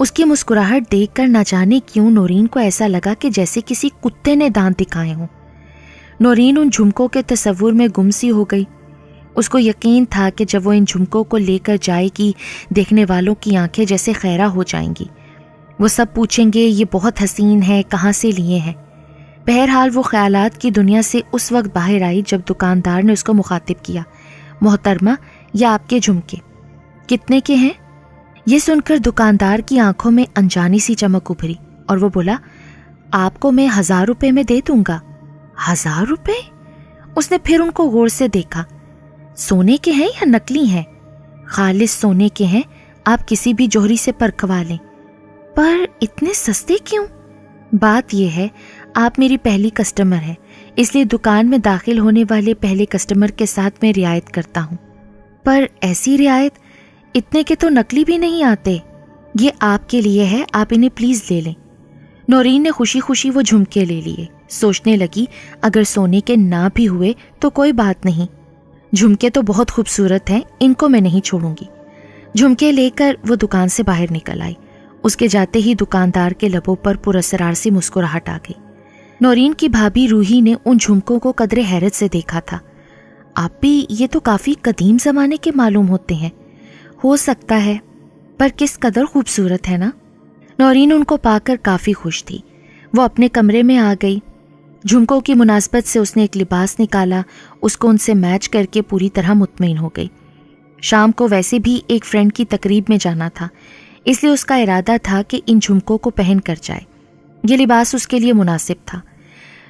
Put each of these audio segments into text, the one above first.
اس کی مسکراہٹ دیکھ کر نہ جانے کیوں نورین کو ایسا لگا کہ جیسے کسی کتے نے دانت دکھائے ہوں۔ نورین ان جھمکوں کے تصور میں گم سی ہو گئی۔ اس کو یقین تھا کہ جب وہ ان جھمکوں کو لے کر جائے گی، دیکھنے والوں کی آنکھیں جیسے خیرہ ہو جائیں گی۔ وہ سب پوچھیں گے یہ بہت حسین ہے، کہاں سے لیے ہیں؟ بہرحال وہ خیالات کی دنیا سے اس وقت باہر آئی جب دکاندار نے اس کو مخاطب کیا، محترمہ یہ آپ کے جھمکے کتنے کے ہیں؟ یہ سن کر دکاندار کی آنکھوں میں انجانی سی چمک ابھری اور وہ بولا، آپ کو میں 1000 روپے میں دے دوں گا۔ 1000 روپے؟ اس نے پھر ان کو غور سے دیکھا۔ سونے کے ہیں یا نکلی ہیں؟ خالص سونے کے ہیں، آپ کسی بھی جوہری سے پرکھوا لیں۔ پر اتنے سستے کیوں؟ بات یہ ہے آپ میری پہلی کسٹمر ہیں، اس لیے دکان میں داخل ہونے والے پہلے کسٹمر کے ساتھ میں رعایت کرتا ہوں۔ پر ایسی رعایت؟ اتنے کے تو نکلی بھی نہیں آتے۔ یہ آپ کے لیے ہے، آپ انہیں پلیز لے لیں۔ نورین نے خوشی خوشی وہ جھمکے لے لیے۔ سوچنے لگی اگر سونے کے نہ بھی ہوئے تو کوئی بات نہیں، جھمکے تو بہت خوبصورت ہیں، ان کو میں نہیں چھوڑوں گی۔ جھمکے لے کر وہ دکان سے باہر نکل آئی۔ اس کے جاتے ہی دکاندار کے لبوں پر پراسرار سی مسکراہٹ آ گئی۔ نورین کی بھابھی روحی نے ان جھمکوں کو قدرے حیرت سے دیکھا تھا۔ آپ بھی یہ تو کافی قدیم زمانے کے معلوم ہوتے ہیں۔ ہو سکتا ہے، پر کس قدر خوبصورت ہے نا۔ نورین ان کو پا کر کافی خوش تھی۔ وہ اپنے کمرے میں آ گئی۔ جھمکوں کی مناسبت سے اس نے ایک لباس نکالا، اس کو ان سے میچ کر کے پوری طرح مطمئن ہو گئی۔ شام کو ویسے بھی ایک فرینڈ کی تقریب میں جانا تھا، اس لیے اس کا ارادہ تھا کہ ان جھمکوں کو پہن کر جائے۔ یہ لباس اس کے لیے مناسب تھا۔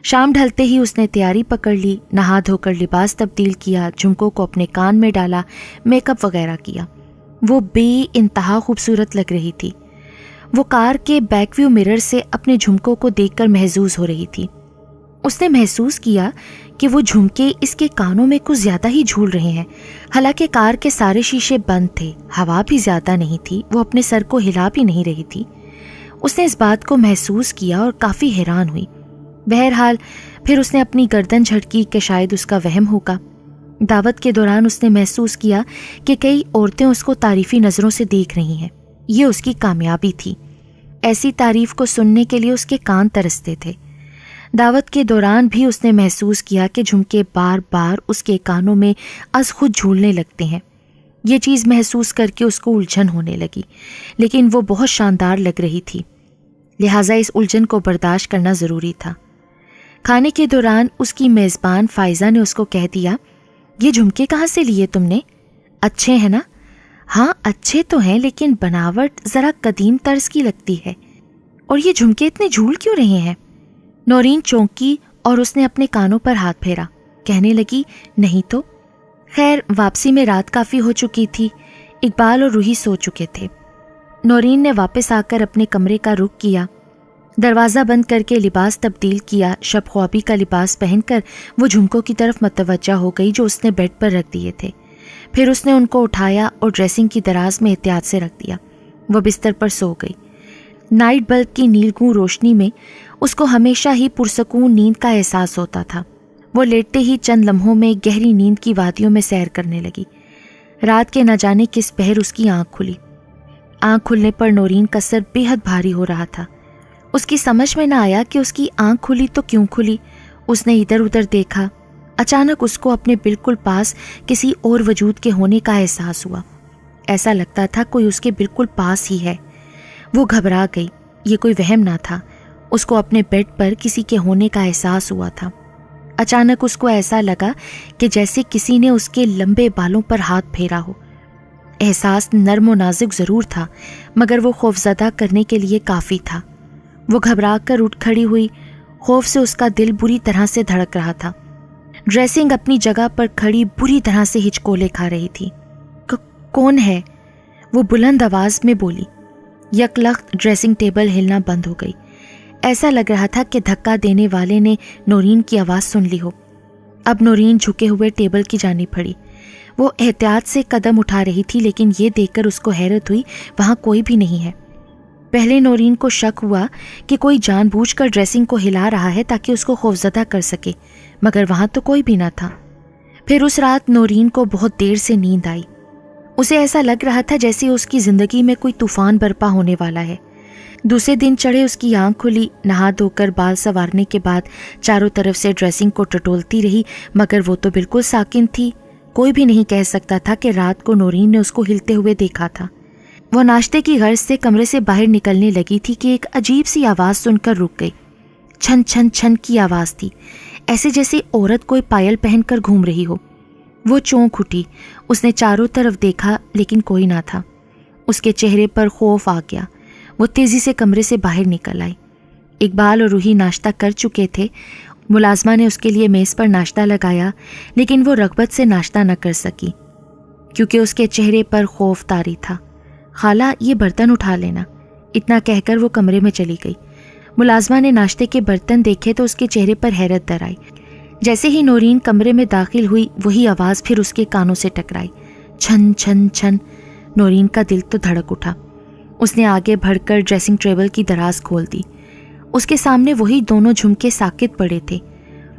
شام ڈھلتے ہی اس نے تیاری پکڑ لی، نہا دھو کر لباس تبدیل کیا، جھمکوں کو اپنے کان میں ڈالا، میک اپ وغیرہ کیا۔ وہ بے انتہا خوبصورت لگ رہی تھی۔ وہ کار کے بیک ویو مرر سے اپنے جھمکوں کو دیکھ کر محظوظ ہو رہی تھی۔ اس نے محسوس کیا کہ وہ جھمکے اس کے کانوں میں کچھ زیادہ ہی جھول رہے ہیں، حالانکہ کار کے سارے شیشے بند تھے، ہوا بھی زیادہ نہیں تھی، وہ اپنے سر کو ہلا بھی نہیں رہی تھی۔ اس نے اس بات کو محسوس کیا اور کافی حیران ہوئی۔ بہرحال پھر اس نے اپنی گردن جھٹکی کہ شاید اس کا وہم ہوگا۔ دعوت کے دوران اس نے محسوس کیا کہ کئی عورتیں اس کو تعریفی نظروں سے دیکھ رہی ہیں۔ یہ اس کی کامیابی تھی۔ ایسی تعریف کو سننے کے لیے اس کے کان ترستے تھے۔ دعوت کے دوران بھی اس نے محسوس کیا کہ جھمکے بار بار اس کے کانوں میں از خود جھولنے لگتے ہیں۔ یہ چیز محسوس کر کے اس کو الجھن ہونے لگی، لیکن وہ بہت شاندار لگ رہی تھی، لہٰذا اس الجھن کو برداشت کرنا ضروری تھا۔ کھانے کے دوران اس کی میزبان فائزہ نے اس کو کہہ دیا، یہ جھمکے کہاں سے لیے تم نے؟ اچھے ہیں نا؟ ہاں اچھے تو ہیں، لیکن بناوٹ ذرا قدیم طرز کی لگتی ہے۔ اور یہ جھمکے اتنے جھول کیوں رہے ہیں؟ نورین چونکی اور اس نے اپنے کانوں پر ہاتھ پھیرا، کہنے لگی نہیں تو۔ خیر واپسی میں رات کافی ہو چکی تھی، اقبال اور روحی سو چکے تھے۔ نورین نے واپس آ کر اپنے کمرے کا رخ کیا، دروازہ بند کر کے لباس تبدیل کیا۔ شب خوابی کا لباس پہن کر وہ جھمکوں کی طرف متوجہ ہو گئی جو اس نے بیڈ پر رکھ دیے تھے۔ پھر اس نے ان کو اٹھایا اور ڈریسنگ کی دراز میں احتیاط سے رکھ دیا۔ وہ بستر پر سو گئی۔ نائٹ بلب کی نیلگوں روشنی میں اس کو ہمیشہ ہی پرسکون نیند کا احساس ہوتا تھا۔ وہ لیٹتے ہی چند لمحوں میں گہری نیند کی وادیوں میں سیر کرنے لگی۔ رات کے نہ جانے کس پہر اس کی آنکھ کھلی۔ آنکھ کھلنے پر نورین کا سر بے حد بھاری ہو رہا تھا۔ اس کی سمجھ میں نہ آیا کہ اس کی آنکھ کھلی تو کیوں کھلی۔ اس نے ادھر ادھر دیکھا۔ اچانک اس کو اپنے بالکل پاس کسی اور وجود کے ہونے کا احساس ہوا۔ ایسا لگتا تھا کوئی اس کے بالکل پاس ہی ہے۔ وہ گھبرا گئی۔ یہ کوئی وہم نہ تھا، اس کو اپنے بیڈ پر کسی کے ہونے کا احساس ہوا تھا۔ اچانک اس کو ایسا لگا کہ جیسے کسی نے اس کے لمبے بالوں پر ہاتھ پھیرا ہو۔ احساس نرم و نازک ضرور تھا، مگر وہ خوفزدہ کرنے کے لیے کافی تھا۔ وہ گھبرا کر اٹھ کھڑی ہوئی۔ خوف سے اس کا دل بری طرح سے دھڑک رہا تھا۔ ڈریسنگ اپنی جگہ پر کھڑی بری طرح سے ہچکولے کھا رہی تھی۔ کون ہے؟ وہ بلند آواز میں بولی۔ یک لخت ڈریسنگ ٹیبل ہلنا بند ہو گئی۔ ایسا لگ رہا تھا کہ دھکا دینے والے نے نورین کی آواز سن لی ہو۔ اب نورین جھکے ہوئے ٹیبل کی جانب پڑی۔ وہ احتیاط سے قدم اٹھا رہی تھی، لیکن یہ دیکھ کر اس کو حیرت ہوئی وہاں کوئی بھی نہیں ہے۔ پہلے نورین کو شک ہوا کہ کوئی جان بوجھ کر ڈریسنگ کو ہلا رہا ہے تاکہ اس کو خوفزدہ کر سکے، مگر وہاں تو کوئی بھی نہ تھا۔ پھر اس رات نورین کو بہت دیر سے نیند آئی۔ اسے ایسا لگ رہا تھا جیسے اس کی زندگی میں کوئی طوفان برپا ہونے والا ہے۔ دوسرے دن چڑھے اس کی آنکھ کھلی، نہا دھو کر بال سنوارنے کے بعد چاروں طرف سے ڈریسنگ کو ٹٹولتی رہی، مگر وہ تو بالکل ساکن تھی۔ کوئی بھی نہیں کہہ سکتا تھا کہ رات کو نورین نے اس کو ہلتے ہوئے دیکھا تھا۔ وہ ناشتے کی غرض سے کمرے سے باہر نکلنے لگی تھی کہ ایک عجیب سی آواز سن کر رک گئی۔ چھن چھن چھن کی آواز تھی، ایسے جیسے عورت کوئی پائل پہن کر گھوم رہی ہو۔ وہ چونک اٹھی، اس نے چاروں طرف دیکھا لیکن کوئی نہ تھا۔ اس کے چہرے پر خوف آ گیا۔ وہ تیزی سے کمرے سے باہر نکل آئی۔ اقبال اور روحی ناشتہ کر چکے تھے۔ ملازمہ نے اس کے لیے میز پر ناشتہ لگایا، لیکن وہ رغبت سے ناشتہ نہ کر سکی کیونکہ اس کے چہرے پر خوف طاری تھا۔ خالہ یہ برتن اٹھا لینا، اتنا کہہ کر وہ کمرے میں چلی گئی۔ ملازمہ نے ناشتے کے برتن دیکھے تو اس کے چہرے پر حیرت در آئی۔ جیسے ہی نورین کمرے میں داخل ہوئی، وہی آواز پھر اس کے کانوں سے ٹکرائی، چھن چھن چھن۔ نورین کا دل تو دھڑک اٹھا۔ اس نے آگے بڑھ کر ڈریسنگ ٹیبل کی دراز کھول دی۔ اس کے سامنے وہی دونوں جھمکے ساکت پڑے تھے۔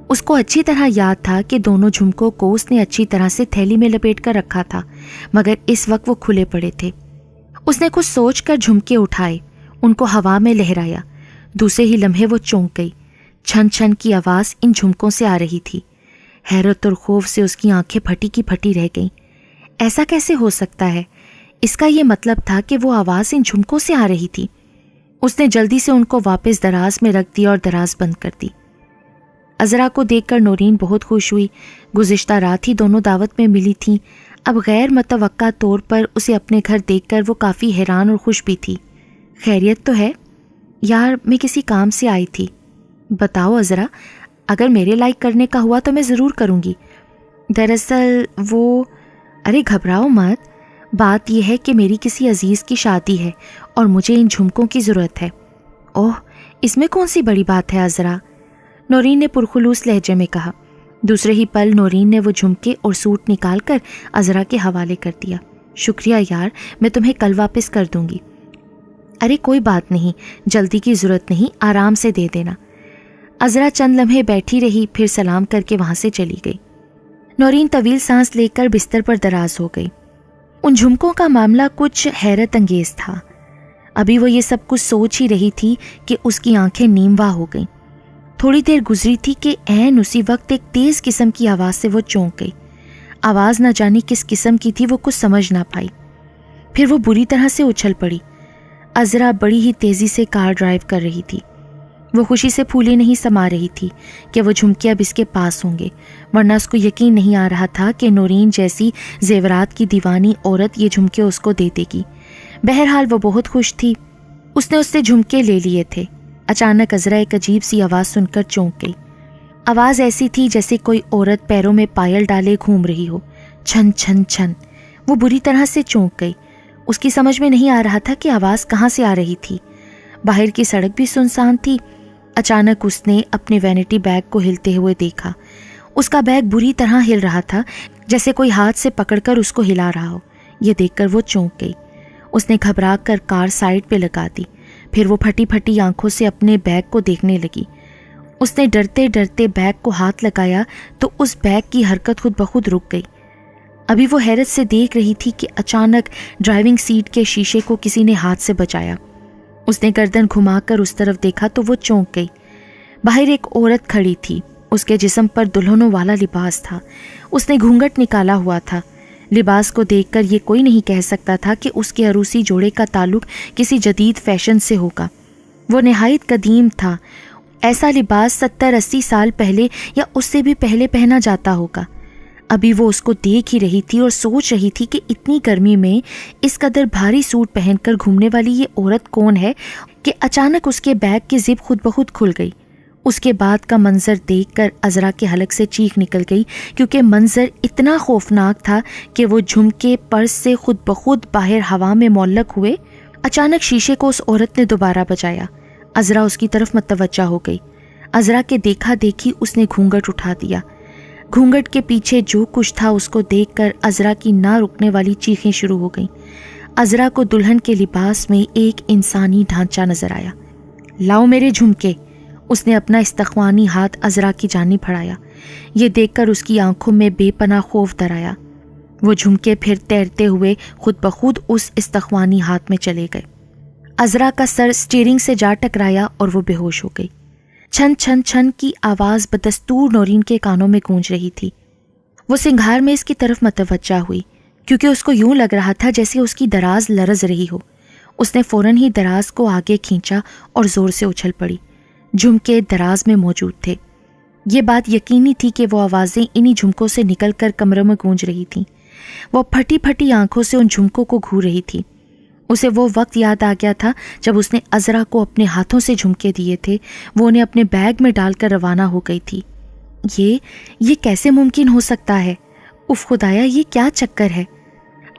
اس کو اچھی طرح یاد تھا کہ دونوں جھمکوں کو اس نے اچھی طرح سے تھیلی میں لپیٹ کر رکھا تھا، مگر اس وقت وہ کھلے پڑے تھے۔ اس نے کچھ سوچ کر جھمکے اٹھائے، ان کو ہوا میں لہرایا۔ دوسرے ہی لمحے وہ چونک گئی۔ چھن چھن کی آواز ان جھمکوں سے آ رہی تھی۔ حیرت اور خوف سے اس کی آنکھیں پھٹی کی پھٹی رہ گئیں۔ ایسا کیسے ہو سکتا ہے؟ اس کا یہ مطلب تھا کہ وہ آواز ان جھمکوں سے آ رہی تھی۔ اس نے جلدی سے ان کو واپس دراز میں رکھ دیا اور دراز بند کر دی۔ عذرا کو دیکھ کر نورین بہت خوش ہوئی۔ گزشتہ رات ہی دونوں دعوت میں ملی تھیں۔ اب غیر متوقع طور پر اسے اپنے گھر دیکھ کر وہ کافی حیران اور خوش بھی تھی۔ خیریت تو ہے؟ یار میں کسی کام سے آئی تھی۔ بتاؤ عذرا، اگر میرے لائق کرنے کا ہوا تو میں ضرور کروں گی۔ دراصل وہ… ارے گھبراؤ مت، بات یہ ہے کہ میری کسی عزیز کی شادی ہے اور مجھے ان جھمکوں کی ضرورت ہے۔ اوہ، اس میں کون سی بڑی بات ہے عذرا؟ نورین نے پرخلوص لہجے میں کہا۔ دوسرے ہی پل نورین نے وہ جھمکے اور سوٹ نکال کر عذرا کے حوالے کر دیا۔ شکریہ یار، میں تمہیں کل واپس کر دوں گی۔ ارے کوئی بات نہیں، جلدی کی ضرورت نہیں، آرام سے دے دینا۔ عذرا چند لمحے بیٹھی رہی، پھر سلام کر کے وہاں سے چلی گئی۔ نورین طویل سانس لے کر بستر پر دراز ہو گئی۔ ان جھمکوں کا معاملہ کچھ حیرت انگیز تھا۔ ابھی وہ یہ سب کچھ سوچ ہی رہی تھی کہ اس کی آنکھیں نیم واہ ہو گئیں۔ تھوڑی دیر گزری تھی کہ عین اسی وقت ایک تیز قسم کی آواز سے وہ چونک گئی۔ آواز نہ جانے کس قسم کی تھی، وہ کچھ سمجھ نہ پائی۔ پھر وہ بری طرح سے اچھل پڑی۔ عذرا بڑی ہی تیزی سے کار ڈرائیو کر رہی تھی۔ وہ خوشی سے پھولے نہیں سما رہی تھی کہ وہ جھمکے اب اس کے پاس ہوں گے، ورنہ اس کو یقین نہیں آ رہا تھا کہ نورین جیسی زیورات کی دیوانی عورت یہ جھمکے اس کو دے دے گی۔ بہرحال وہ بہت خوش تھی۔ اس نے اس سے جھمکے لے لیے تھے۔ اچانک عذرا ایک عجیب سی آواز سن کر چونک گئی۔ آواز ایسی تھی جیسے کوئی عورت پیروں میں پائل ڈالے گھوم رہی ہو۔ چھن چھن چھن۔ وہ بری طرح سے چونک گئی۔ اس کی سمجھ میں نہیں آ رہا تھا کہ آواز کہاں سے آ رہی تھی۔ باہر کی سڑک بھی سنسان تھی۔ اچانک اس نے اپنے وینٹی بیگ کو ہلتے ہوئے دیکھا۔ اس کا بیگ بری طرح ہل رہا تھا، جیسے کوئی ہاتھ سے پکڑ کر اس کو ہلا رہا ہو۔ یہ دیکھ کر وہ چونک گئی۔ اس نے گھبرا کر کار سائڈ پہ لگا دی۔ پھر وہ پھٹی پھٹی آنکھوں سے اپنے بیگ کو دیکھنے لگی۔ اس نے ڈرتے ڈرتے بیگ کو ہاتھ لگایا تو اس بیگ کی حرکت خود بخود رک گئی۔ ابھی وہ حیرت سے دیکھ رہی تھی کہ اچانک ڈرائیونگ سیٹ کے شیشے کو کسی نے ہاتھ سے بچایا۔ اس نے گردن گھما کر اس طرف دیکھا تو وہ چونک گئی۔ باہر ایک عورت کھڑی تھی۔ اس کے جسم پر دلہنوں والا لباس تھا۔ اس نے گھونگھٹ نکالا ہوا تھا۔ لباس کو دیکھ کر یہ کوئی نہیں کہہ سکتا تھا کہ اس کے عروسی جوڑے کا تعلق کسی جدید فیشن سے ہوگا۔ وہ نہایت قدیم تھا۔ ایسا لباس 70-80 سال پہلے یا اس سے بھی پہلے پہنا جاتا ہوگا۔ ابھی وہ اس کو دیکھ ہی رہی تھی اور سوچ رہی تھی کہ اتنی گرمی میں اس قدر بھاری سوٹ پہن کر گھومنے والی یہ عورت کون ہے کہ اچانک اس کے بیگ کی زپ خود بخود کھل گئی۔ اس کے بعد کا منظر دیکھ کر عذرا کے حلق سے چیخ نکل گئی، کیونکہ منظر اتنا خوفناک تھا کہ وہ جھمکے پرس سے خود بخود باہر ہوا میں معلق ہوئے۔ اچانک شیشے کو اس عورت نے دوبارہ بجایا۔ عذرا اس کی طرف متوجہ ہو گئی۔ عذرا کے دیکھا دیکھی اس نے گھونگھٹ اٹھا دیا۔ گھونگھٹ کے پیچھے جو کچھ تھا اس کو دیکھ کر عذرا کی نہ رکنے والی چیخیں شروع ہو گئیں۔ عذرا کو دلہن کے لباس میں ایک انسانی ڈھانچہ نظر آیا۔ لاؤ میرے جھمکے۔ اس نے اپنا استخوانی ہاتھ عذرا کی جانب بڑھایا۔ یہ دیکھ کر اس کی آنکھوں میں بے پناہ خوف در آیا۔ وہ جھمکے پھر تیرتے ہوئے خود بخود اس استخوانی ہاتھ میں چلے گئے۔ عذرا کا سر سٹیئرنگ سے جا ٹکرایا اور وہ بے ہوش ہو گئی۔ چھن چھن چھن کی آواز بدستور نورین کے کانوں میں گونج رہی تھی۔ وہ سنگھار میز کی طرف متوجہ ہوئی کیونکہ اس کو یوں لگ رہا تھا جیسے اس کی دراز لرز رہی ہو۔ اس نے فوراً ہی دراز کو آگے کھینچا اور زور سے اچھل پڑی۔ جھمکے دراز میں موجود تھے۔ یہ بات یقینی تھی کہ وہ آوازیں انہی جھمکوں سے نکل کر کمروں میں گونج رہی تھیں۔ وہ پھٹی پھٹی آنکھوں سے ان جھمکوں کو گھور رہی تھی۔ اسے وہ وقت یاد آ گیا تھا جب اس نے عذرا کو اپنے ہاتھوں سے جھمکے دیے تھے۔ وہ انہیں اپنے بیگ میں ڈال کر روانہ ہو گئی تھی۔ یہ کیسے ممکن ہو سکتا ہے؟ اف خدایا، یہ کیا چکر ہے؟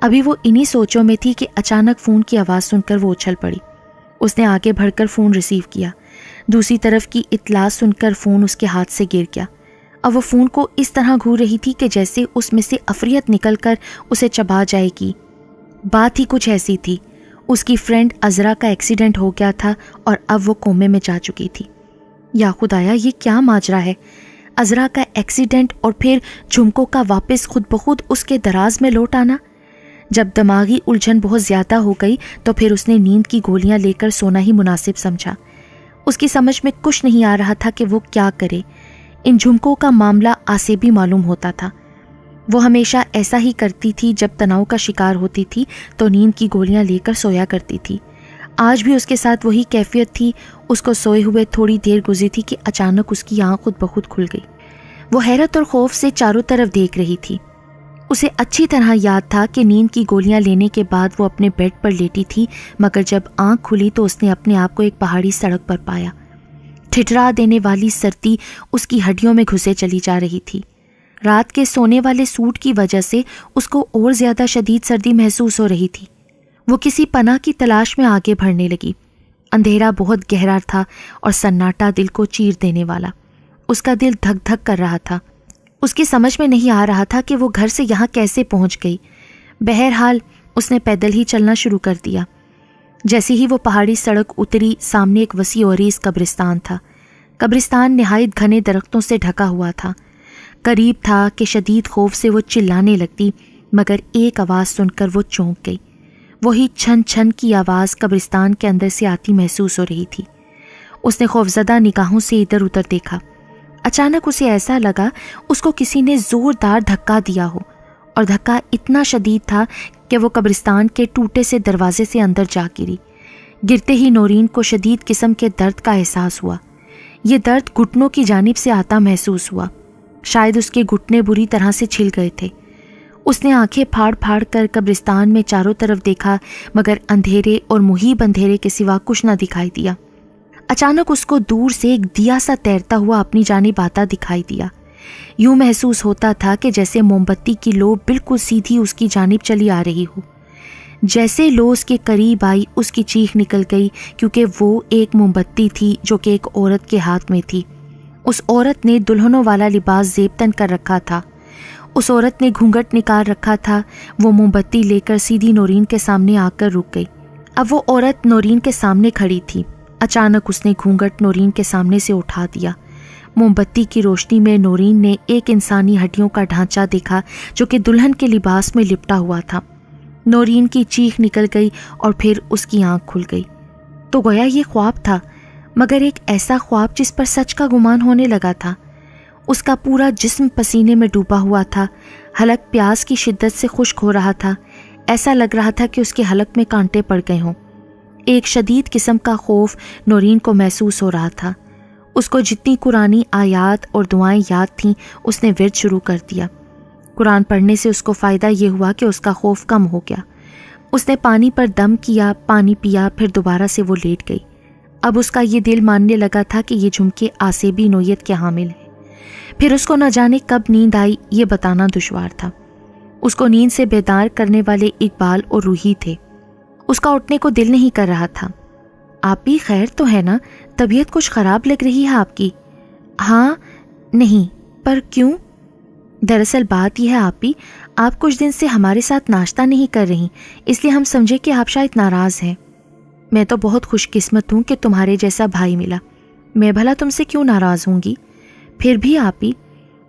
ابھی وہ انہی سوچوں میں تھی کہ اچانک فون کی آواز سن کر وہ اچھل پڑی۔ اس نے آگے بڑھ کر فون ریسیو کیا۔ دوسری طرف کی اطلاع سن کر فون اس کے ہاتھ سے گر گیا۔ اب وہ فون کو اس طرح گھور رہی تھی کہ جیسے اس میں سے عفریت نکل کر اسے چبا جائے گی۔ بات ہی کچھ ایسی تھی۔ اس کی فرینڈ عذرا کا ایکسیڈنٹ ہو گیا تھا اور اب وہ کومے میں جا چکی تھی۔ یا خدایا، یہ کیا ماجرا ہے؟ عذرا کا ایکسیڈنٹ اور پھر جھمکوں کا واپس خود بخود اس کے دراز میں لوٹ آنا۔ جب دماغی الجھن بہت زیادہ ہو گئی تو پھر اس نے نیند کی گولیاں لے کر سونا ہی مناسب سمجھا۔ اس کی سمجھ میں کچھ نہیں آ رہا تھا کہ وہ کیا کرے۔ ان جھمکوں کا معاملہ آسیبی معلوم ہوتا تھا۔ وہ ہمیشہ ایسا ہی کرتی تھی۔ جب تناؤ کا شکار ہوتی تھی تو نیند کی گولیاں لے کر سویا کرتی تھی۔ آج بھی اس کے ساتھ وہی کیفیت تھی۔ اس کو سوئے ہوئے تھوڑی دیر گزری تھی کہ اچانک اس کی آنکھ خود بخود کھل گئی۔ وہ حیرت اور خوف سے چاروں طرف دیکھ رہی تھی۔ اسے اچھی طرح یاد تھا کہ نیند کی گولیاں لینے کے بعد وہ اپنے بیڈ پر لیٹی تھی، مگر جب آنکھ کھلی تو اس نے اپنے آپ کو ایک پہاڑی سڑک پر پایا۔ ٹھٹرا دینے والی سردی اس کی ہڈیوں میں گھسے چلی جا رہی تھی۔ رات کے سونے والے سوٹ کی وجہ سے اس کو اور زیادہ شدید سردی محسوس ہو رہی تھی۔ وہ کسی پناہ کی تلاش میں آگے بڑھنے لگی۔ اندھیرا بہت گہرا تھا اور سناٹا دل کو چیر دینے والا۔ اس کا دل دھک دھک کر رہا تھا۔ اس کی سمجھ میں نہیں آ رہا تھا کہ وہ گھر سے یہاں کیسے پہنچ گئی۔ بہرحال اس نے پیدل ہی چلنا شروع کر دیا۔ جیسے ہی وہ پہاڑی سڑک اتری، سامنے ایک وسیع و عریض قبرستان تھا۔ قبرستان نہایت گھنے درختوں سے ڈھکا ہوا تھا۔ قریب تھا کہ شدید خوف سے وہ چلانے لگتی، مگر ایک آواز سن کر وہ چونک گئی۔ وہی چھن چھن کی آواز قبرستان کے اندر سے آتی محسوس ہو رہی تھی۔ اس نے خوفزدہ نگاہوں سے ادھر ادھر دیکھا۔ اچانک اسے ایسا لگا اس کو کسی نے زوردار دھکا دیا ہو، اور دھکا اتنا شدید تھا کہ وہ قبرستان کے ٹوٹے سے دروازے سے اندر جا گری۔ گرتے ہی نورین کو شدید قسم کے درد کا احساس ہوا۔ یہ درد گھٹنوں کی جانب سے آتا محسوس ہوا۔ شاید اس کے گھٹنے بری طرح سے چھل گئے تھے۔ اس نے آنکھیں پھاڑ پھاڑ کر قبرستان میں چاروں طرف دیکھا، مگر اندھیرے اور محیب اندھیرے کے سوا کچھ نہ دکھائی دیا۔ اچانک اس کو دور سے ایک دیا سا تیرتا ہوا اپنی جانب آتا دکھائی دیا۔ یوں محسوس ہوتا تھا کہ جیسے موم بتی کی لو بالکل سیدھی اس کی جانب چلی آ رہی ہو۔ جیسے لو اس کے قریب آئی، اس کی چیخ نکل گئی، کیونکہ وہ ایک موم بتی تھی جو کہ ایک عورت کے ہاتھ میں تھی۔ اس عورت نے دلہنوں والا لباس زیب تن کر رکھا تھا۔ اس عورت نے گھونگھٹ نکال رکھا تھا۔ وہ موم بتی لے کر سیدھی نورین کے سامنے آ کر رک گئی۔ اب وہ عورت نورین کے سامنے کھڑی تھی۔ اچانک اس نے گھونگھٹ نورین کے سامنے سے اٹھا دیا۔ موم بتی کی روشنی میں نورین نے ایک انسانی ہڈیوں کا ڈھانچہ دیکھا جو کہ دلہن کے لباس میں لپٹا ہوا تھا۔ نورین کی چیخ نکل گئی اور پھر اس کی آنکھ کھل گئی۔ تو گویا یہ خواب تھا، مگر ایک ایسا خواب جس پر سچ کا گمان ہونے لگا تھا۔ اس کا پورا جسم پسینے میں ڈوبا ہوا تھا۔ حلق پیاس کی شدت سے خشک ہو رہا تھا۔ ایسا لگ رہا تھا کہ اس کے حلق میں کانٹے پڑ گئے ہوں۔ ایک شدید قسم کا خوف نورین کو محسوس ہو رہا تھا۔ اس کو جتنی قرآنی آیات اور دعائیں یاد تھیں، اس نے ورد شروع کر دیا۔ قرآن پڑھنے سے اس کو فائدہ یہ ہوا کہ اس کا خوف کم ہو گیا۔ اس نے پانی پر دم کیا، پانی پیا، پھر دوبارہ سے وہ لیٹ گئی۔ اب اس کا یہ دل ماننے لگا تھا کہ یہ جھمکے آسیبی نوعیت کے حامل ہیں۔ پھر اس کو نہ جانے کب نیند آئی، یہ بتانا دشوار تھا۔ اس کو نیند سے بیدار کرنے والے اقبال اور روحی تھے۔ اس کا اٹھنے کو دل نہیں کر رہا تھا۔ آپ بھی خیر تو ہے نا؟ طبیعت کچھ خراب لگ رہی ہے آپ کی۔ ہاں نہیں، پر کیوں؟ دراصل بات یہ ہے آپ کچھ دن سے ہمارے ساتھ ناشتہ نہیں کر رہی، اس لیے ہم سمجھے کہ آپ شاید ناراض ہیں۔ میں تو بہت خوش قسمت ہوں کہ تمہارے جیسا بھائی ملا۔ میں بھلا تم سے کیوں ناراض ہوں گی؟ پھر بھی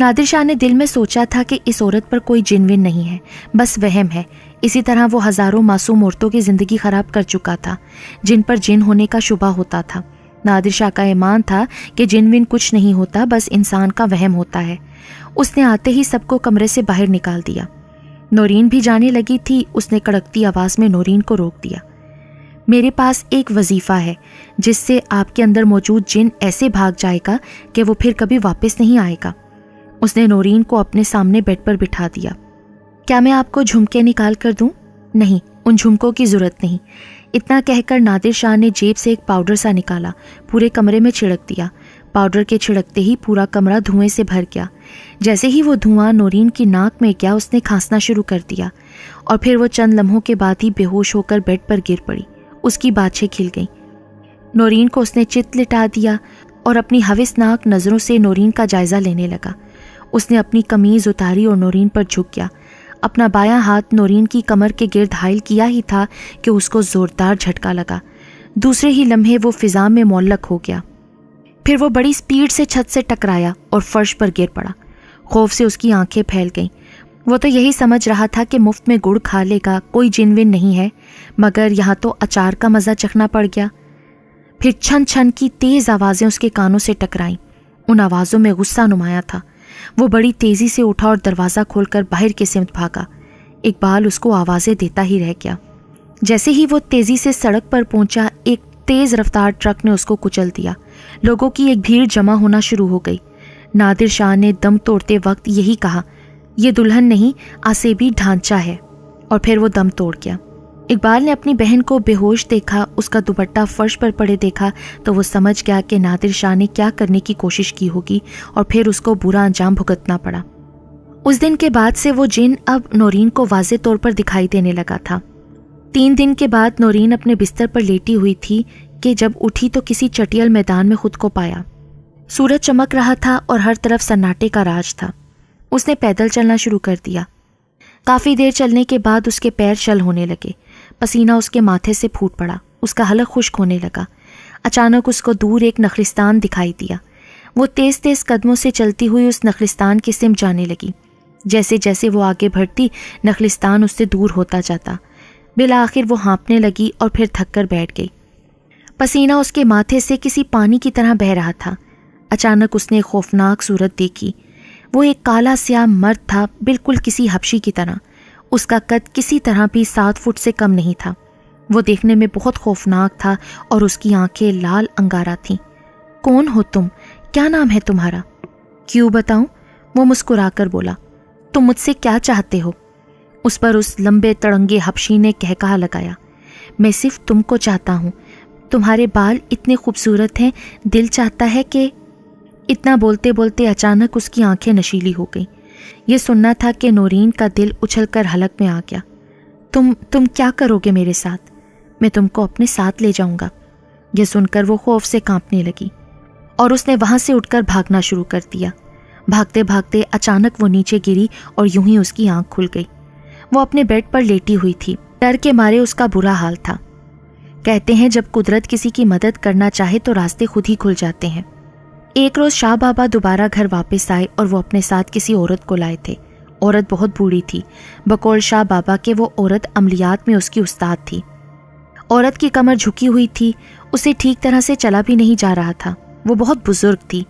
نادر شاہ نے دل میں سوچا تھا کہ اس عورت پر کوئی جن ون نہیں ہے، بس وہم ہے۔ اسی طرح وہ ہزاروں معصوم عورتوں کی زندگی خراب کر چکا تھا جن پر جن ہونے کا شبہ ہوتا تھا۔ نادر شاہ کا ایمان تھا کہ جن ون کچھ نہیں ہوتا، بس انسان کا وہم ہوتا ہے۔ اس نے آتے ہی سب کو کمرے سے باہر نکال دیا۔ نورین بھی جانے لگی تھی، اس نے کڑکتی آواز میں نورین کو روک دیا۔ میرے پاس ایک وظیفہ ہے جس سے آپ کے اندر موجود جن ایسے بھاگ جائے گا کہ وہ پھر کبھی واپس نہیں آئے گا۔ اس نے نورین کو اپنے سامنے بیڈ پر بٹھا دیا۔ کیا میں آپ کو جھمکے نکال کر دوں؟ نہیں، ان جھمکوں کی ضرورت نہیں۔ اتنا کہہ کر نادر شاہ نے جیب سے ایک پاؤڈر سا نکالا، پورے کمرے میں چھڑک دیا۔ پاؤڈر کے چھڑکتے ہی پورا کمرہ دھوئیں سے بھر گیا۔ جیسے ہی وہ دھواں نورین کی ناک میں گیا، اس نے کھانسنا شروع کر دیا اور پھر وہ چند لمحوں کے بعد ہی بے ہوش ہو کر بیڈ پر گر پڑی۔ اس کی باتیں کھل گئیں۔ نورین کو اس نے چت لٹا دیا اور اپنی ہوسناک نظروں سے نورین کا جائزہ لینے لگا۔ اس نے اپنی قمیض اتاری اور نورین پر جھک گیا۔ اپنا بایاں ہاتھ نورین کی کمر کے گرد حائل کیا ہی تھا کہ اس کو زوردار جھٹکا لگا۔ دوسرے ہی لمحے وہ فضا میں معلق ہو گیا۔ پھر وہ بڑی سپیڈ سے چھت سے ٹکرایا اور فرش پر گر پڑا۔ خوف سے اس کی آنکھیں پھیل گئیں۔ وہ تو یہی سمجھ رہا تھا کہ مفت میں گڑ کھا لے گا، کوئی جن ون نہیں ہے، مگر یہاں تو اچار کا مزہ چکھنا پڑ گیا۔ پھر چھن چھن کی تیز آوازیں اس کے کانوں سے ٹکرائیں۔ ان آوازوں میں غصہ نمایاں تھا۔ وہ بڑی تیزی سے اٹھا اور دروازہ کھول کر باہر کی سمت بھاگا۔ اقبال اس کو آوازیں دیتا ہی رہ گیا۔ جیسے ہی وہ تیزی سے سڑک پر پہنچا، ایک تیز رفتار ٹرک نے اس کو کچل دیا۔ لوگوں کی ایک بھیڑ جمع ہونا شروع ہو گئی۔ نادر شاہ نے دم توڑتے وقت یہی کہا، یہ دلہن نہیں، آسیبی ڈھانچہ ہے، اور پھر وہ دم توڑ گیا۔ اقبال نے اپنی بہن کو بے ہوش دیکھا، اس کا دوپٹہ فرش پر پڑے دیکھا تو وہ سمجھ گیا کہ نادر شاہ نے کیا کرنے کی کوشش کی ہوگی اور پھر اس کو برا انجام بھگتنا پڑا۔ اس دن کے بعد سے وہ جن اب نورین کو واضح طور پر دکھائی دینے لگا تھا۔ 3 دن کے بعد نورین اپنے بستر پر لیٹی ہوئی تھی کہ جب اٹھی تو کسی چٹیل میدان میں خود کو پایا۔ سورج چمک رہا تھا اور ہر طرف سناٹے کا راج تھا۔ اس نے پیدل چلنا شروع کر دیا۔ کافی دیر چلنے کے بعد اس کے پیر شل ہونے لگے، پسینہ اس کے ماتھے سے پھوٹ پڑا، اس کا حلق خشک ہونے لگا۔ اچانک اس کو دور ایک نخلستان دکھائی دیا۔ وہ تیز تیز قدموں سے چلتی ہوئی اس نخلستان کی سمت جانے لگی۔ جیسے جیسے وہ آگے بڑھتی، نخلستان اس سے دور ہوتا جاتا۔ بالآخر وہ ہانپنے لگی اور پھر تھک کر بیٹھ گئی۔ پسینہ اس کے ماتھے سے کسی پانی کی طرح بہہ رہا تھا۔ اچانک اس نے ایک خوفناک صورت دیکھی۔ وہ ایک کالا سیاہ مرد تھا، بالکل کسی حبشی کی طرح۔ اس کا قد کسی طرح بھی 7 فٹ سے کم نہیں تھا۔ وہ دیکھنے میں بہت خوفناک تھا اور اس کی آنکھیں لال انگارہ تھیں۔ کون ہو تم؟ کیا نام ہے تمہارا؟ کیوں بتاؤں؟ وہ مسکرا کر بولا۔ تم مجھ سے کیا چاہتے ہو؟ اس پر اس لمبے تڑنگے حبشی نے کہکہا لگایا، میں صرف تم کو چاہتا ہوں۔ تمہارے بال اتنے خوبصورت ہیں، دل چاہتا ہے کہ… اتنا بولتے بولتے اچانک اس کی آنکھیں نشیلی ہو گئیں۔ یہ سننا تھا کہ نورین کا دل اچھل کر حلق میں آ گیا۔ تم کیا کرو گے میرے ساتھ؟ میں تم کو اپنے ساتھ لے جاؤں گا۔ یہ سن کر وہ خوف سے کانپنے لگی اور اس نے وہاں سے اٹھ کر بھاگنا شروع کر دیا۔ بھاگتے بھاگتے اچانک وہ نیچے گری اور یوں ہی اس کی آنکھ کھل گئی۔ وہ اپنے بیڈ پر لیٹی ہوئی تھی۔ ڈر کے مارے اس کا برا حال تھا۔ کہتے ہیں جب قدرت کسی کی مدد کرنا چاہے تو راستے خود ہی کھل جاتے ہیں۔ ایک روز شاہ بابا دوبارہ گھر واپس آئے اور وہ اپنے ساتھ کسی عورت کو لائے تھے۔ عورت بہت بوڑھی تھی۔ بقول شاہ بابا کے وہ عورت عملیات میں اس کی استاد تھی۔ عورت کی کمر جھکی ہوئی تھی، اسے ٹھیک طرح سے چلا بھی نہیں جا رہا تھا۔ وہ بہت بزرگ تھی۔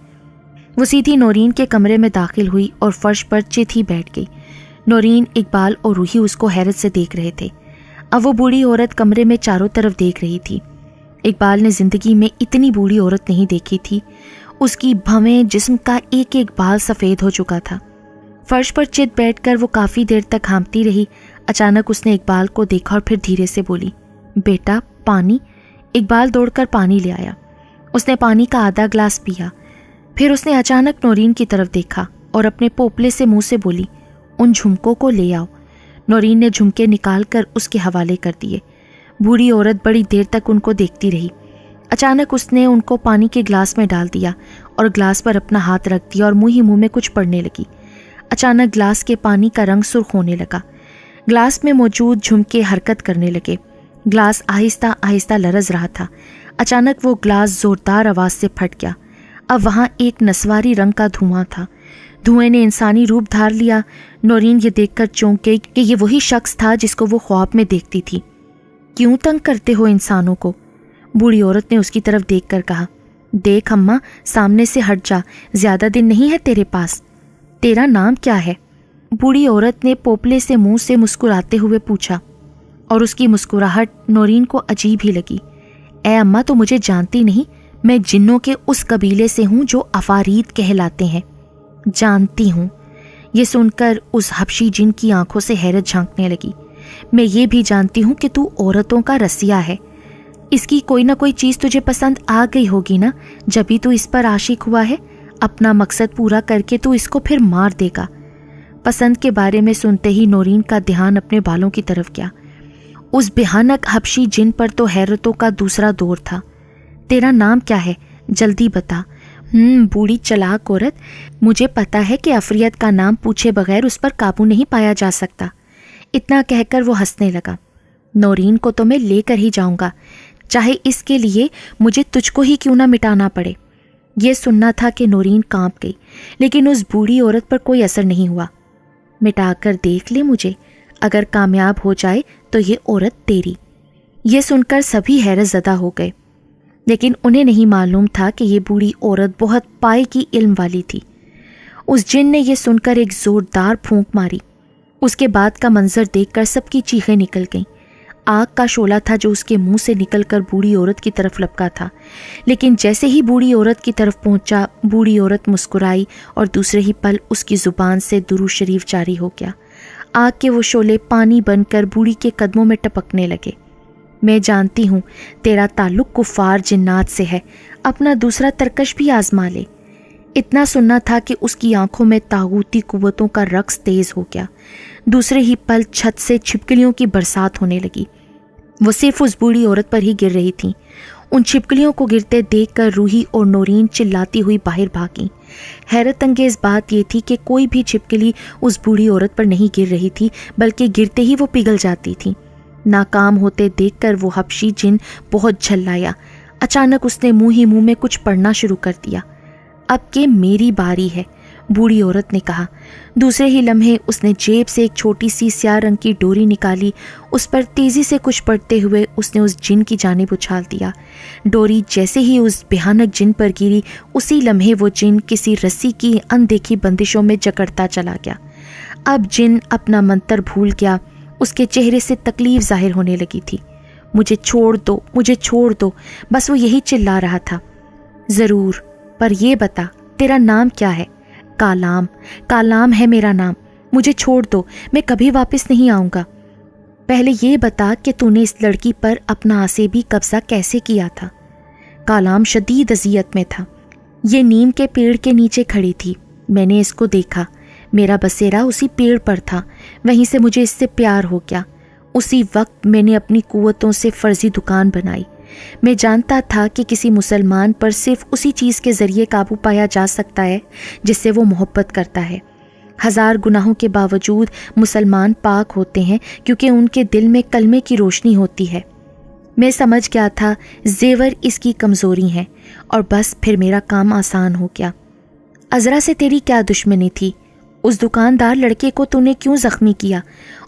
وہ سیدھی نورین کے کمرے میں داخل ہوئی اور فرش پر چت ہی بیٹھ گئی۔ نورین، اقبال اور روحی اس کو حیرت سے دیکھ رہے تھے۔ اب وہ بوڑھی عورت کمرے میں چاروں طرف دیکھ رہی تھی۔ اقبال نے زندگی میں اتنی بوڑھی عورت نہیں دیکھی تھی۔ اس کی بھویں جسم کا ایک ایک بال سفید ہو چکا تھا۔ فرش پر چت بیٹھ کر وہ کافی دیر تک ہانپتی رہی۔ اچانک اس نے اقبال کو دیکھا اور پھر دھیرے سے بولی، بیٹا پانی۔ اقبال دوڑ کر پانی لے آیا۔ اس نے پانی کا آدھا گلاس پیا۔ پھر اس نے اچانک نورین کی طرف دیکھا اور اپنے پوپلے سے منہ سے بولی، ان جھمکوں کو لے آؤ۔ نورین نے جھمکے نکال کر اس کے حوالے کر دیے۔ بوڑھی عورت بڑی دیر تک ان کو دیکھتی رہی۔ اچانک اس نے ان کو پانی کے گلاس میں ڈال دیا اور گلاس پر اپنا ہاتھ رکھ دیا اور منہ ہی منہ میں کچھ پڑھنے لگی۔ اچانک گلاس کے پانی کا رنگ سرخ ہونے لگا۔ گلاس میں موجود جھمکے حرکت کرنے لگے۔ گلاس آہستہ آہستہ لرز رہا تھا۔ اچانک وہ گلاس زوردار آواز سے پھٹ گیا۔ اب وہاں ایک نسواری رنگ کا دھواں تھا۔ دھوئیں نے انسانی روپ دھار لیا۔ نورین یہ دیکھ کر چونک گئی کہ یہ وہی شخص تھا جس کو وہ خواب میں دیکھتی تھی۔ کیوں تنگ کرتے ہو انسانوں کو؟ بوڑھی عورت نے اس کی طرف دیکھ کر کہا۔ دیکھ اماں، سامنے سے ہٹ جا، زیادہ دن نہیں ہے تیرے پاس۔ تیرا نام کیا ہے؟ بوڑھی عورت نے پوپلے سے منہ سے مسکراتے ہوئے پوچھا، اور اس کی مسکراہٹ نورین کو عجیب ہی لگی۔ اے اماں، تو مجھے جانتی نہیں؟ میں جنوں کے اس قبیلے سے ہوں جو عفاریت کہلاتے ہیں۔ جانتی ہوں؟ یہ سن کر اس حبشی جن کی آنکھوں سے حیرت جھانکنے لگی۔ میں یہ بھی جانتی ہوں کہ تو عورتوں کا رسیا ہے۔ اس کی کوئی نہ کوئی چیز تجھے پسند آ گئی ہوگی نا، جبھی تو اس پر عاشق ہوا ہے۔ اپنا مقصد پورا کر کے تو اس کو پھر مار دے گا۔ پسند کے بارے میں سنتے ہی نورین کا دھیان اپنے بالوں کی طرف گیا۔ اس بھیانک حبشی جن پر تو حیرتوں کا دوسرا دور تھا۔ تیرا نام کیا ہے؟ جلدی بتا۔ بوڑھی چلاک عورت، مجھے پتا ہے کہ عفریت کا نام پوچھے بغیر اس پر قابو نہیں پایا جا سکتا۔ اتنا کہہ کر وہ ہنسنے لگا۔ نورین کو تو میں لے کر ہی جاؤں گا، چاہے اس کے لیے مجھے تجھ کو ہی کیوں نہ مٹانا پڑے۔ یہ سننا تھا کہ نورین کانپ گئی، لیکن اس بوڑھی عورت پر کوئی اثر نہیں ہوا۔ مٹا کر دیکھ لے مجھے، اگر کامیاب ہو جائے تو یہ عورت تیری۔ یہ سن کر سبھی حیرت زدہ ہو گئے، لیکن انہیں نہیں معلوم تھا کہ یہ بوڑھی عورت بہت پائے کی علم والی تھی۔ اس جن نے یہ سن کر ایک زوردار پھونک ماری۔ اس کے بعد کا منظر دیکھ کر سب کی چیخیں نکل گئیں۔ آگ کا شعلہ تھا جو اس کے منہ سے نکل کر بوڑھی عورت کی طرف لپکا تھا، لیکن جیسے ہی بوڑھی عورت کی طرف پہنچا، بوڑھی عورت مسکرائی اور دوسرے ہی پل اس کی زبان سے درود شریف جاری ہو گیا۔ آگ کے وہ شعلے پانی بن کر بوڑھی کے قدموں میں ٹپکنے لگے۔ میں جانتی ہوں تیرا تعلق کفار جنات سے ہے، اپنا دوسرا ترکش بھی آزما لے۔ اتنا سننا تھا کہ اس کی آنکھوں میں طاغوتی قوتوں کا رقص تیز ہو گیا۔ دوسرے ہی پل چھت سے چھپکلیوں کی برسات ہونے لگی۔ وہ صرف اس بوڑھی عورت پر ہی گر رہی تھیں۔ ان چھپکلیوں کو گرتے دیکھ کر روحی اور نورین چلاتی ہوئی باہر بھاگیں۔ حیرت انگیز بات یہ تھی کہ کوئی بھی چھپکلی اس بوڑھی عورت پر نہیں گر رہی تھی، بلکہ گرتے ہی وہ پگھل جاتی تھی۔ ناکام ہوتے دیکھ کر وہ حبشی جن بہت جھلایا۔ اچانک اس نے منہ ہی منہ میں کچھ پڑھنا شروع کر دیا۔ اب کہ میری باری ہے، بوڑھی عورت نے کہا۔ دوسرے ہی لمحے اس نے جیب سے ایک چھوٹی سی سیاہ رنگ کی ڈوری نکالی، اس پر تیزی سے کچھ پڑھتے ہوئے اس نے اس جن کی جانب اچھال دیا۔ ڈوری جیسے ہی اس بھیانک جن پر گری، اسی لمحے وہ جن کسی رسی کی اندیکھی بندشوں میں جکڑتا چلا گیا۔ اب جن اپنا منتر بھول گیا، اس کے چہرے سے تکلیف ظاہر ہونے لگی تھی۔ مجھے چھوڑ دو، مجھے چھوڑ دو، بس وہ یہی چلا رہا تھا۔ ضرور، پر یہ بتا تیرا نام کیا ہے؟ کالام، کالام ہے میرا نام۔ مجھے چھوڑ دو، میں کبھی واپس نہیں آؤں گا۔ پہلے یہ بتا کہ تو نے اس لڑکی پر اپنا آسیبی قبضہ کیسے کیا تھا؟ کالام شدید اذیت میں تھا۔ یہ نیم کے پیڑ کے نیچے کھڑی تھی، میں نے اس کو دیکھا، میرا بسیرا اسی پیڑ پر تھا، وہیں سے مجھے اس سے پیار ہو گیا۔ اسی وقت میں نے اپنی قوتوں سے فرضی دکان بنائی۔ میں جانتا تھا کہ کسی مسلمان پر صرف اسی چیز کے ذریعے قابو پایا جا سکتا ہے جس سے وہ محبت کرتا ہے۔ ہزار گناہوں کے باوجود مسلمان پاک ہوتے ہیں کیونکہ ان کے دل میں کلمے کی روشنی ہوتی ہے۔ میں سمجھ گیا تھا زیور اس کی کمزوری ہیں، اور بس پھر میرا کام آسان ہو گیا۔ عذرا سے تیری کیا دشمنی تھی؟ اس دکاندار لڑکے کو تو نے کیوں زخمی کیا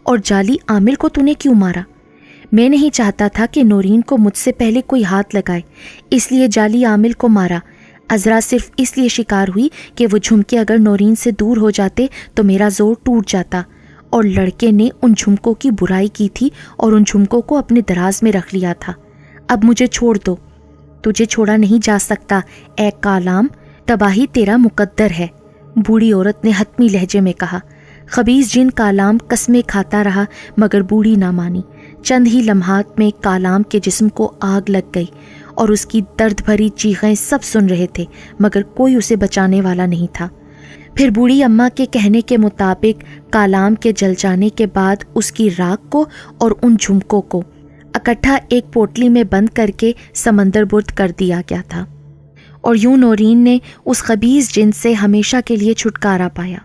اور جعلی عامل کو تو نے کیوں مارا؟ میں نہیں چاہتا تھا کہ نورین کو مجھ سے پہلے کوئی ہاتھ لگائے، اس لیے جعلی عامل کو مارا۔ عذرا صرف اس لیے شکار ہوئی کہ وہ جھمکے اگر نورین سے دور ہو جاتے تو میرا زور ٹوٹ جاتا، اور لڑکے نے ان جھمکوں کی برائی کی تھی اور ان جھمکوں کو اپنے دراز میں رکھ لیا تھا۔ اب مجھے چھوڑ دو۔ تجھے چھوڑا نہیں جا سکتا اے کالام، تباہی تیرا مقدر ہے، بوڑھی عورت نے حتمی لہجے میں کہا۔ خبیث جن کالام قسمیں کھاتا رہا مگر بوڑھی نہ مانی۔ چند ہی لمحات میں کالام کے جسم کو آگ لگ گئی اور اس کی درد بھری چیخیں سب سن رہے تھے مگر کوئی اسے بچانے والا نہیں تھا۔ پھر بوڑھی اماں کے کہنے کے مطابق کالام کے جل جانے کے بعد اس کی راکھ کو اور ان جھمکوں کو اکٹھا ایک پوٹلی میں بند کر کے سمندر برد کر دیا گیا تھا، اور یوں نورین نے اس خبیث جن سے ہمیشہ کے لیے چھٹکارا پایا۔